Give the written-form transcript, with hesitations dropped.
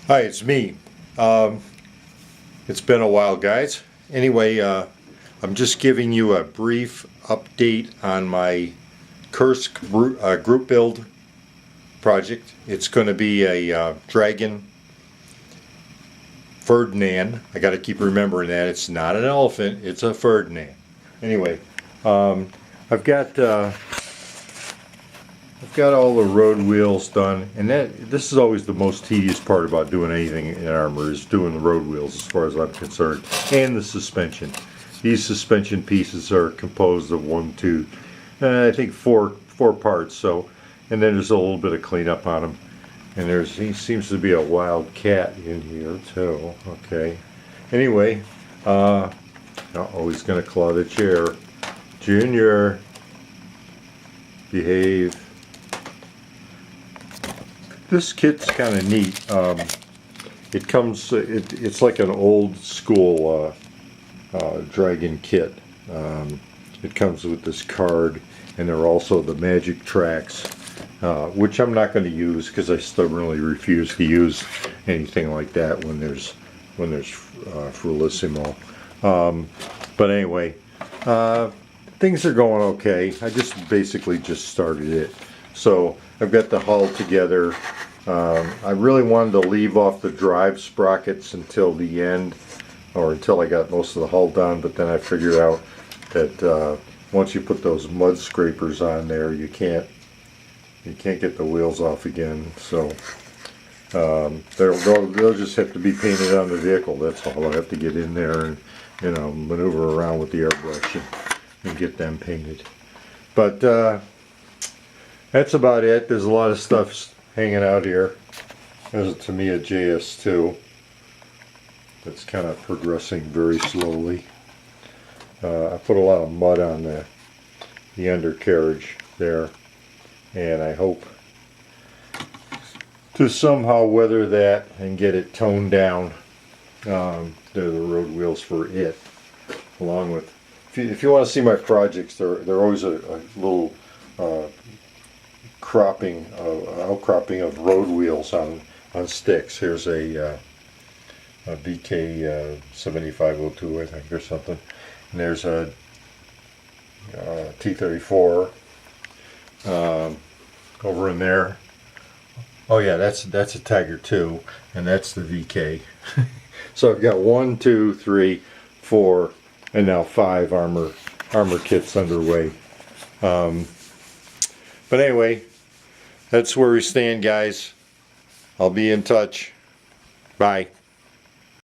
Hi, it's me. It's been a while, guys. Anyway, I'm just giving you a brief update on my Kursk group build project. It's going to be a dragon Ferdinand. I got to keep remembering that it's not an elephant; it's a Ferdinand. Anyway, I've got all the road wheels done, and this is always the most tedious part about doing anything in Arrma, is doing the road wheels as far as I'm concerned, and the suspension. These suspension pieces are composed of I think four parts. So, and then there's a little bit of cleanup on them, and he seems to be a wild cat in here too. Okay. Anyway, oh, he's gonna claw the chair. Junior, behave. This kit's kind of neat. It comes, it's like an old school dragon kit. It comes with this card, and there are also the magic tracks, which I'm not going to use because I stubbornly refuse to use anything like that when there's Frulissimo. But anyway, things are going okay. I basically just started it. So I've got the hull together. I really wanted to leave off the drive sprockets until the end, or until I got most of the hull done, but then I figured out that once you put those mud scrapers on there, you can't get the wheels off again. So they'll just have to be painted on the vehicle. That's all. I'll have to get in there and maneuver around with the airbrush and get them painted. But that's about it. There's a lot of stuff hanging out here. There's a Tamiya JS2 that's kind of progressing very slowly. I put a lot of mud on the undercarriage there, and I hope to somehow weather that and get it toned down. They're the road wheels for it, along with, if you want to see my projects, they're always a little outcropping of road wheels on sticks. Here's a VK 7502, I think, or something, and there's a T34 over in there. Oh yeah, that's a Tiger 2, and that's the VK. So I've got 1, 2, 3, 4, and now 5 armor kits underway. But anyway, that's where we stand, guys. I'll be in touch. Bye.